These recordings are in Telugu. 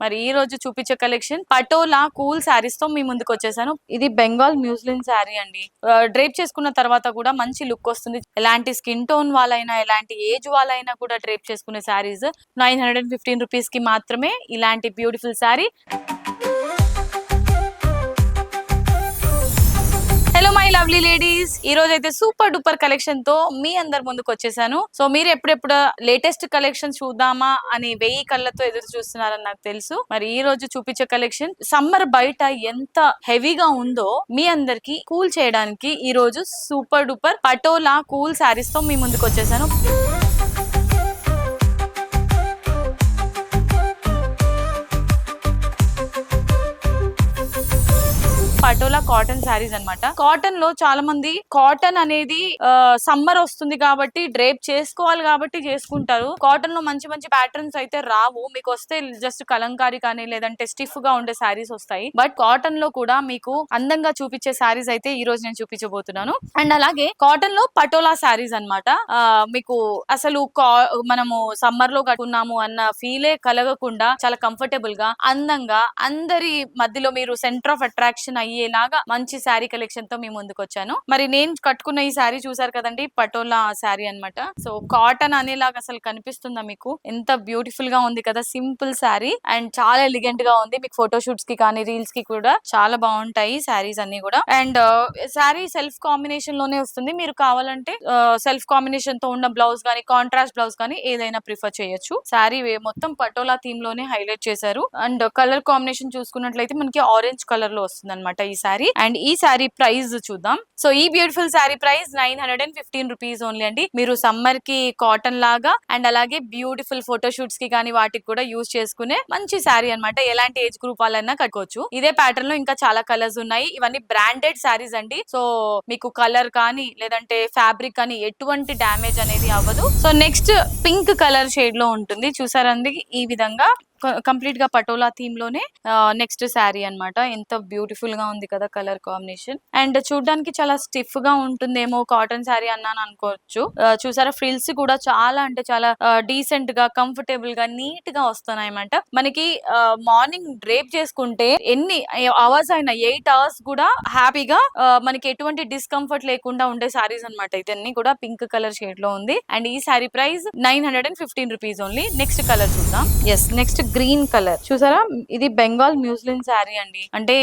మరి ఈ రోజు చూపించే కలెక్షన్ పటోలా కూల్ శారీస్ తో మీ ముందుకు వచ్చేసాను. ఇది బెంగాల్ మ్యూస్లిన్ శారీ అండి. డ్రేప్ చేసుకున్న తర్వాత కూడా మంచి లుక్ వస్తుంది. ఎలాంటి స్కిన్ టోన్ వాళ్ళైనా ఎలాంటి ఏజ్ వాళ్ళైనా కూడా డ్రేప్ చేసుకునే శారీస్ 915 రూపీస్ కి మాత్రమే ఇలాంటి beautiful sari. Hello my lovely ladies, ఈ రోజు అయితే సూపర్ డూపర్ కలెక్షన్ తో మీ అందరి ముందుకు వచ్చేసాను. సో మీరు ఎప్పుడెప్పుడు లేటెస్ట్ కలెక్షన్ చూద్దామా అని 1000 కళ్ళతో ఎదురు చూస్తున్నారని నాకు తెలుసు. మరి ఈ రోజు చూపించే కలెక్షన్ సమ్మర్ బయట ఎంత హెవీగా ఉందో మీ అందరికి కూల్ చేయడానికి ఈ రోజు super duper patola cool saris తో మీ ముందుకు వచ్చేసాను. పటోలా కాటన్ శారీస్ అన్నమాట. కాటన్ లో చాలా మంది కాటన్ అనేది సమ్మర్ వస్తుంది కాబట్టి డ్రేప్ చేసుకోవాలి కాబట్టి చేసుకుంటారు. కాటన్ లో మంచి మంచి ప్యాటర్న్స్ అయితే రావు, మీకు వస్తే జస్ట్ కలంకారీ కానీ లేదంటే స్టిఫ్ గా ఉండే శారీస్ వస్తాయి. బట్ కాటన్ లో కూడా మీకు అందంగా చూపించే శారీస్ అయితే ఈ రోజు నేను చూపించబోతున్నాను. అండ్ అలాగే కాటన్ లో పటోలా శారీస్ అన్నమాట. మీకు అసలు మనము సమ్మర్ లో కట్టుకున్నాము అన్న ఫీలే కలగకుండా చాలా కంఫర్టబుల్ గా అందంగా అందరి మధ్యలో మీరు సెంటర్ ఆఫ్ అట్రాక్షన్ అయ్యేలాగా మంచి శారీ కలెక్షన్ తో మీ ముందుకు వచ్చాను. మరి నేను కట్టుకున్న ఈ శారీ చూసారు కదండి, పటోలా శారీ అన్నమాట. సో కాటన్ అనేలాగా అసలు కనిపిస్తుందా మీకు? ఎంత బ్యూటిఫుల్ గా ఉంది కదా, సింపుల్ శారీ అండ్ చాలా ఎలిగెంట్ గా ఉంది. మీకు ఫోటో షూట్స్ కి కానీ రీల్స్ కి కూడా చాలా బాగుంటాయి శారీస్ అన్ని కూడా. అండ్ శారీ సెల్ఫ్ కాంబినేషన్ లోనే వస్తుంది. మీరు కావాలంటే సెల్ఫ్ కాంబినేషన్ తో ఉన్న బ్లౌజ్ కానీ కాంట్రాస్ట్ బ్లౌజ్ కానీ ఏదైనా ప్రిఫర్ చేయొచ్చు. శారీ మొత్తం పటోలా థీమ్ లోనే హైలైట్ చేశారు. అండ్ కలర్ కాంబినేషన్ చూసుకున్నట్లయితే మనకి ఆరెంజ్ కలర్ లో వస్తుంది అనమాట ఈ శారీ. అండ్ ఈ శారీ ప్రైస్ చూద్దాం. సో ఈ beautiful sari price 915 rupees only అండి. మీరు సమ్మర్ కి కాటన్ లాగా అండ్ అలాగే బ్యూటిఫుల్ ఫోటో షూట్స్ కి కానీ వాటికి కూడా యూజ్ చేసుకునే మంచి శారీ అన్నమాట. ఎలాంటి ఏజ్ గ్రూప్ వాళ్ళైనా కట్టుకోవచ్చు. ఇదే ప్యాటర్న్ లో ఇంకా చాలా కలర్స్ ఉన్నాయి. ఇవన్నీ బ్రాండెడ్ శారీస్ అండి. సో మీకు కలర్ కానీ లేదంటే ఫ్యాబ్రిక్ కానీ ఎటువంటి డ్యామేజ్ అనేది అవ్వదు. So next pink colour shade లో ఉంటుంది, చూసారండి ఈ విధంగా కంప్లీట్ గా పటోలా థీమ్ లోనే నెక్స్ట్ శారీ అన్నమాట. ఎంత బ్యూటిఫుల్ గా ఉంది కదా కలర్ కాంబినేషన్. అండ్ చూడడానికి చాలా స్టిఫ్ గా ఉంటుందేమో కాటన్ శారీ అన్నాను అనుకోవచ్చు. చూసారా ఫ్రిల్స్ కూడా చాలా అంటే చాలా డీసెంట్ గా కంఫర్టబుల్ గా నీట్ గా వస్తున్నాయి అన్నమాట. మనకి మార్నింగ్ డ్రేప్ చేసుకుంటే ఎన్ని అవర్స్ అయినా 8 అవర్స్ కూడా హ్యాపీగా మనకి ఎటువంటి డిస్కంఫర్ట్ లేకుండా ఉండే శారీస్ అన్నమాట. ఇదన్నీ కూడా పింక్ కలర్ షేడ్ లో ఉంది. అండ్ ఈ sari price 915 rupees only. Next colour చూద్దాం. ఎస్, నెక్స్ట్ గ్రీన్ కలర్ చూసారా, ఇది బెంగాల్ మ్యూస్లిన్ శారీ అండి. అంటే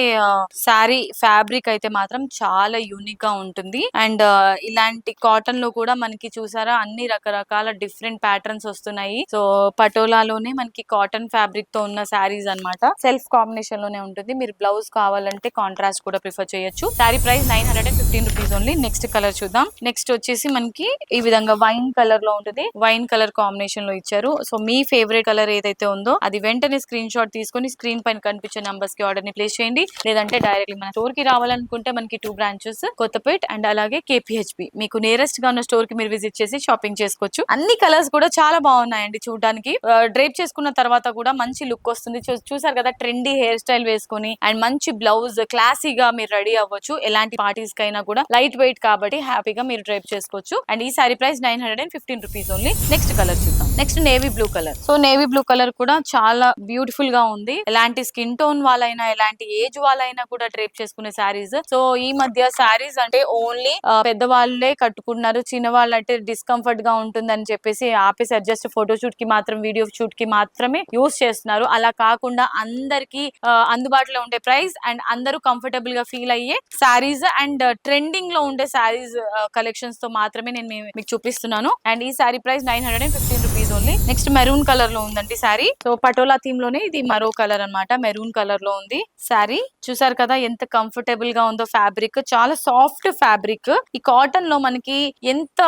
శారీ ఫ్యాబ్రిక్ అయితే మాత్రం చాలా యూనిక్ గా ఉంటుంది. అండ్ ఇలాంటి కాటన్ లో కూడా మనకి చూసారా అన్ని రకరకాల డిఫరెంట్ ప్యాటర్న్స్ వస్తున్నాయి. సో పటోలాలోనే మనకి కాటన్ ఫ్యాబ్రిక్ తో ఉన్న శారీస్ అన్నమాట. సెల్ఫ్ కాంబినేషన్ లోనే ఉంటుంది. మీరు బ్లౌజ్ కావాలంటే కాంట్రాస్ట్ కూడా ప్రిఫర్ చేయొచ్చు. Sari price 915 rupees only. Next colour చూద్దాం. నెక్స్ట్ వచ్చేసి మనకి ఈ విధంగా వైన్ కలర్ లో ఉంటుంది. వైన్ కలర్ కాంబినేషన్ లో ఇచ్చారు. సో మీ ఫేవరెట్ కలర్ ఏదైతే ఉందో అది వెంటనే స్క్రీన్ షాట్ తీసుకొని స్క్రీన్ పైన కనిపించే నంబర్స్ కి ఆర్డర్ ని ప్లేస్ చేయండి. లేదంటే డైరెక్ట్లీ మన స్టోర్ కి రావాలనుకుంటే మనకి 2 బ్రాంచెస్ కొత్తపేట్ అండ్ అలాగే కేపీహెచ్బి. మీకు నియరెస్ట్ గా ఉన్న స్టోర్ కి మీరు విజిట్ చేసి షాపింగ్ చేసుకోవచ్చు. అన్ని కలర్స్ కూడా చాలా బాగున్నాయండి చూడడానికి. డ్రేప్ చేసుకున్న తర్వాత కూడా మంచి లుక్ వస్తుంది. చూసారు కదా ట్రెండీ హెయిర్ స్టైల్ వేసుకుని అండ్ మంచి బ్లౌజ్ క్లాసీగా మీరు రెడీ అవ్వచ్చు. ఎలాంటి పార్టీస్ కైనా కూడా లైట్ వెయిట్ కాబట్టి హ్యాపీగా మీరు డ్రేప్ చేసుకోవచ్చు. అండ్ ఈ sari price 915 rupees only. Next colour చూద్దాం. Next navy blue colour. So navy blue colour కూడా చాలా బ్యూటిఫుల్ గా ఉంది. ఎలాంటి స్కిన్ టోన్ వాళ్ళైనా ఎలాంటి ఏజ్ వాళ్ళైనా కూడా డ్రేప్ చేసుకునే శారీస్. సో ఈ మధ్య శారీస్ అంటే ఓన్లీ పెద్దవాళ్ళే కట్టుకుంటున్నారు. చిన్న వాళ్ళు అంటే డిస్కంఫర్ట్ గా ఉంటుందని చెప్పేసి ఆపేసారు. జస్ట్ ఫోటో షూట్ కి మాత్రం, వీడియో షూట్ కి మాత్రమే యూజ్ చేస్తున్నారు. అలా కాకుండా అందరికి అందుబాటులో ఉండే ప్రైస్ అండ్ అందరూ కంఫర్టబుల్ గా ఫీల్ అయ్యే శారీస్ అండ్ ట్రెండింగ్ లో ఉండే శారీస్ కలెక్షన్స్ తో మాత్రమే నేను మీకు చూపిస్తున్నాను. అండ్ ఈ sari price 915 rupees only. Next maroon colour లో ఉందండి శారీ. సో పటోలా థీమ్ లోనే ఇది మరో కలర్ అన్నమాట. మెరూన్ కలర్ లో ఉంది శారీ. చూసారు కదా ఎంత కంఫర్టబుల్ గా ఉందో ఫ్యాబ్రిక్. చాలా సాఫ్ట్ ఫ్యాబ్రిక్. ఈ కాటన్ లో మనకి ఎంత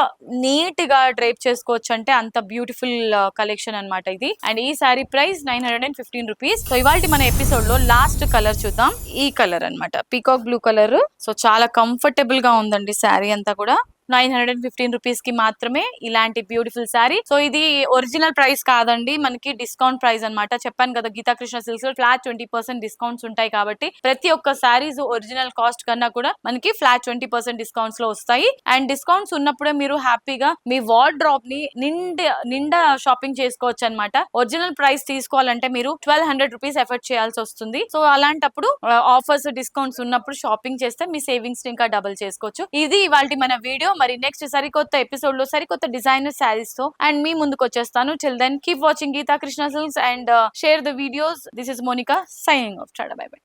నీట్ గా డ్రేప్ చేసుకోవచ్చు అంటే అంత బ్యూటిఫుల్ కలెక్షన్ అన్నమాట ఇది. అండ్ ఈ శారీ ప్రైస్ 915 రూపీస్. సో ఇవాళ మన ఎపిసోడ్ లో లాస్ట్ కలర్ చూద్దాం. ఈ కలర్ అన్నమాట పీకాక్ బ్లూ కలర్. సో చాలా కంఫర్టబుల్ గా ఉందండి శారీ అంతా కూడా. 915 రూపీస్ కి మాత్రమే ఇలాంటి బ్యూటిఫుల్ శారీ. సో ఇది ఒరిజినల్ ప్రైస్ కాదండి, మనకి డిస్కౌంట్ ప్రైస్ అన్నమాట. చెప్పాను కదా గీతా కృష్ణ సిల్క్స్ లో ఫ్లాట్ 20% డిస్కౌంట్స్ ఉంటాయి కాబట్టి ప్రతి ఒక్క శారీస్ ఒరిజినల్ కాస్ట్ కన్నా కూడా మనకి ఫ్లాట్ 20% డిస్కౌంట్స్ లో వస్తాయి. అండ్ డిస్కౌంట్స్ ఉన్నప్పుడే మీరు హ్యాపీగా మీ వార్డ్రోబ్ ని నిండా షాపింగ్ చేసుకోవచ్చు అన్నమాట. ఒరిజినల్ ప్రైస్ తీసుకోవాలంటే మీరు 1200 రూపీస్ ఎఫర్ట్ చేయాల్సి వస్తుంది. సో అలాంటప్పుడు ఆఫర్స్ డిస్కౌంట్స్ ఉన్నప్పుడు షాపింగ్ చేస్తే మీ సేవింగ్స్ ఇంకా డబుల్ చేసుకోవచ్చు. ఇది ఇవాల్టి మన వీడియో. మరి నెక్స్ట్ సరికొత్త ఎపిసోడ్ లో సరికొత్త డిజైనర్ శారీస్ తో అండ్ మీ ముందుకు వచ్చేస్తాను. Till then keep watching Geetha Krishna silks and share the videos. This is Monica signing off. Tata, bye by.